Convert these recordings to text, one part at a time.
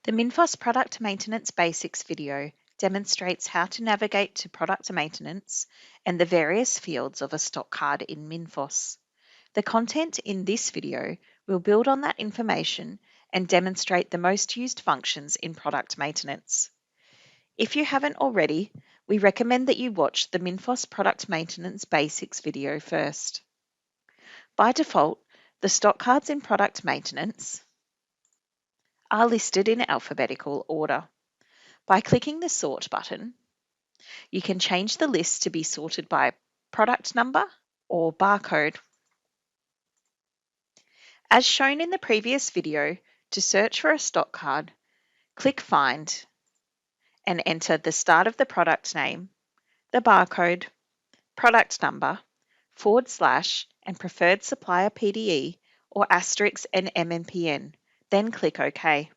The Minfos Product Maintenance Basics video demonstrates how to navigate to product maintenance and the various fields of a stock card in Minfos. The content in this video will build on that information and demonstrate the most used functions in product maintenance. If you haven't already, we recommend that you watch the Minfos Product Maintenance Basics video first. By default, the stock cards in product maintenance are listed in alphabetical order. By clicking the Sort button, you can change the list to be sorted by product number or barcode. As shown in the previous video, to search for a stock card, click Find and enter the start of the product name, the barcode, product number, / and preferred supplier PDE or asterisk and MNPN, then click OK.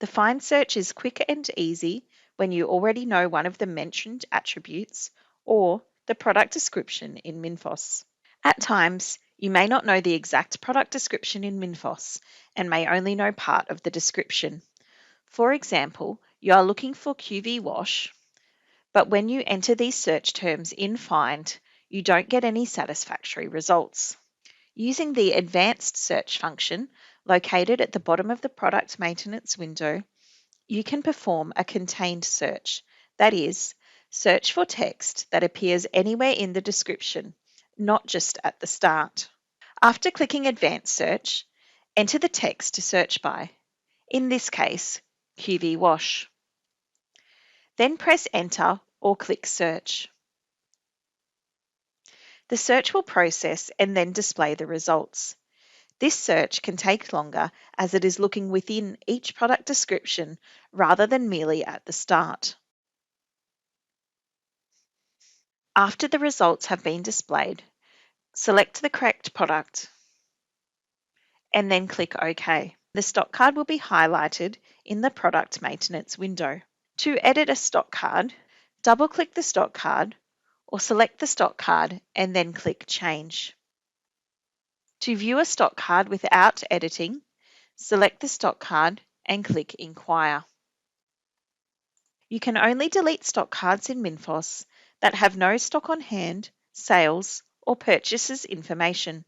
The Find search is quick and easy when you already know one of the mentioned attributes or the product description in Minfos. At times, you may not know the exact product description in Minfos and may only know part of the description. For example, you are looking for QV wash, but when you enter these search terms in Find, you don't get any satisfactory results. Using the Advanced Search function located at the bottom of the Product Maintenance window, you can perform a contained search, that is, search for text that appears anywhere in the description, not just at the start. After clicking Advanced Search, enter the text to search by, in this case, QV wash. Then press Enter or click Search. The search will process and then display the results. This search can take longer as it is looking within each product description rather than merely at the start. After the results have been displayed, select the correct product and then click OK. The stock card will be highlighted in the Product Maintenance window. To edit a stock card, double-click the stock card or select the stock card and then click Change. To view a stock card without editing, select the stock card and click Inquire. You can only delete stock cards in Minfos that have no stock on hand, sales, or purchases information.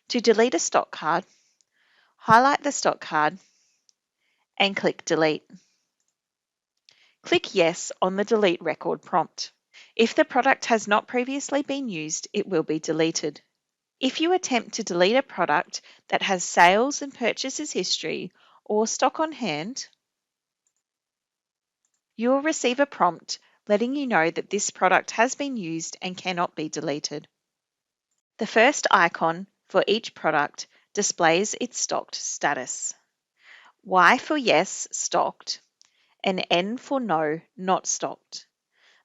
To delete a stock card, highlight the stock card and click Delete. Click Yes on the Delete Record prompt. If the product has not previously been used, it will be deleted. If you attempt to delete a product that has sales and purchases history or stock on hand, you will receive a prompt letting you know that this product has been used and cannot be deleted. The first icon for each product displays its stocked status. Y for yes, stocked, and N for no, not stocked.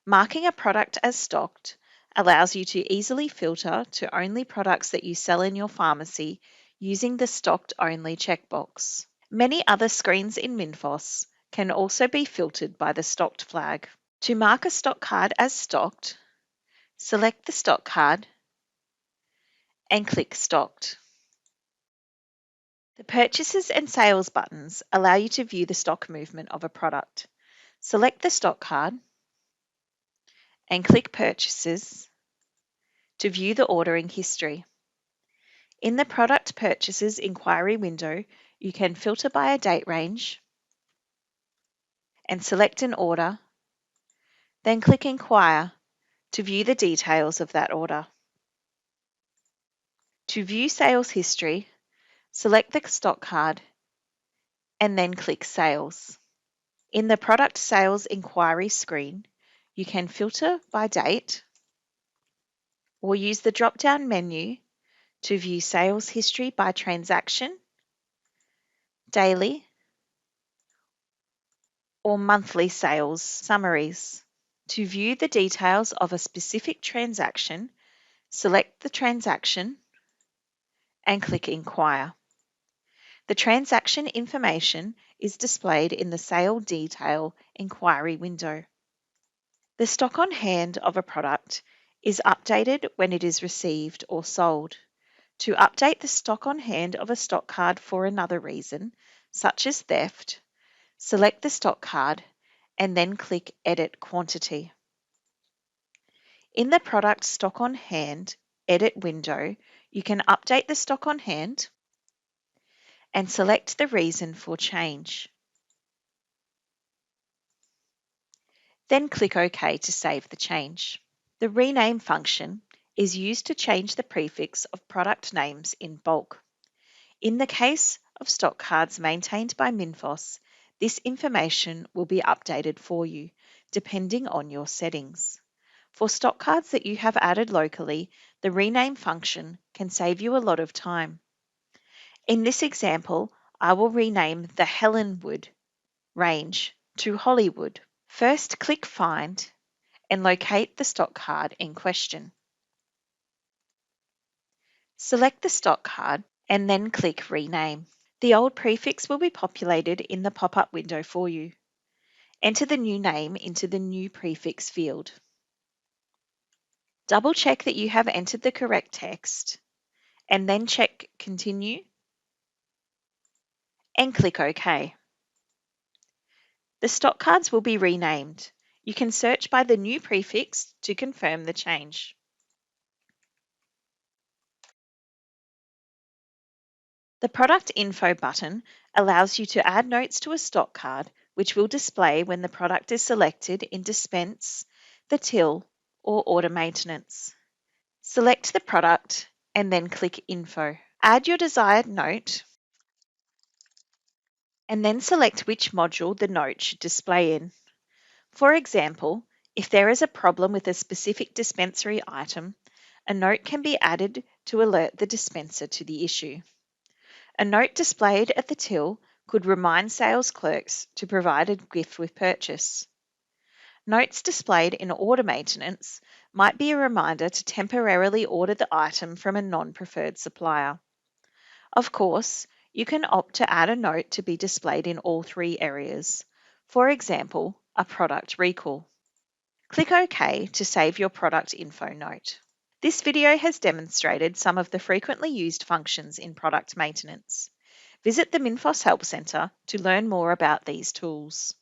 Marking a product as stocked allows you to easily filter to only products that you sell in your pharmacy using the Stocked Only checkbox. Many other screens in Minfos can also be filtered by the Stocked flag. To mark a stock card as stocked, select the stock card and click Stocked. The Purchases and Sales buttons allow you to view the stock movement of a product. Select the stock card and click Purchases to view the ordering history. In the Product Purchases inquiry window, you can filter by a date range and select an order, then click Inquire to view the details of that order. To view sales history, select the stock card and then click Sales. In the Product Sales inquiry screen, you can filter by date or use the drop-down menu to view sales history by transaction, daily, or monthly sales summaries. To view the details of a specific transaction, select the transaction and click Inquire. The transaction information is displayed in the Sale Detail inquiry window. The stock on hand of a product is updated when it is received or sold. To update the stock on hand of a stock card for another reason, such as theft, Select the stock card and then click Edit Quantity. In the Product Stock on Hand Edit window, you can update the stock on hand and select the reason for change. Then click OK to save the change. The rename function is used to change the prefix of product names in bulk. In the case of stock cards maintained by Minfos, this information will be updated for you, depending on your settings. For stock cards that you have added locally, the rename function can save you a lot of time. In this example, I will rename the Helenwood range to Hollywood. First, click Find and locate the stock card in question. Select the stock card and then click Rename. The old prefix will be populated in the pop-up window for you. Enter the new name into the new prefix field. Double check that you have entered the correct text and then check Continue and click OK. The stock cards will be renamed. You can search by the new prefix to confirm the change. The Product Info button allows you to add notes to a stock card, which will display when the product is selected in Dispense, the Till, or Order Maintenance. Select the product and then click Info. Add your desired note and then select which module the note should display in. For example, if there is a problem with a specific dispensary item, a note can be added to alert the dispenser to the issue. A note displayed at the till could remind sales clerks to provide a gift with purchase. Notes displayed in order maintenance might be a reminder to temporarily order the item from a non-preferred supplier. Of course, you can opt to add a note to be displayed in all three areas. For example, a product recall. Click OK to save your product info note. This video has demonstrated some of the frequently used functions in product maintenance. Visit the Minfos Help Centre to learn more about these tools.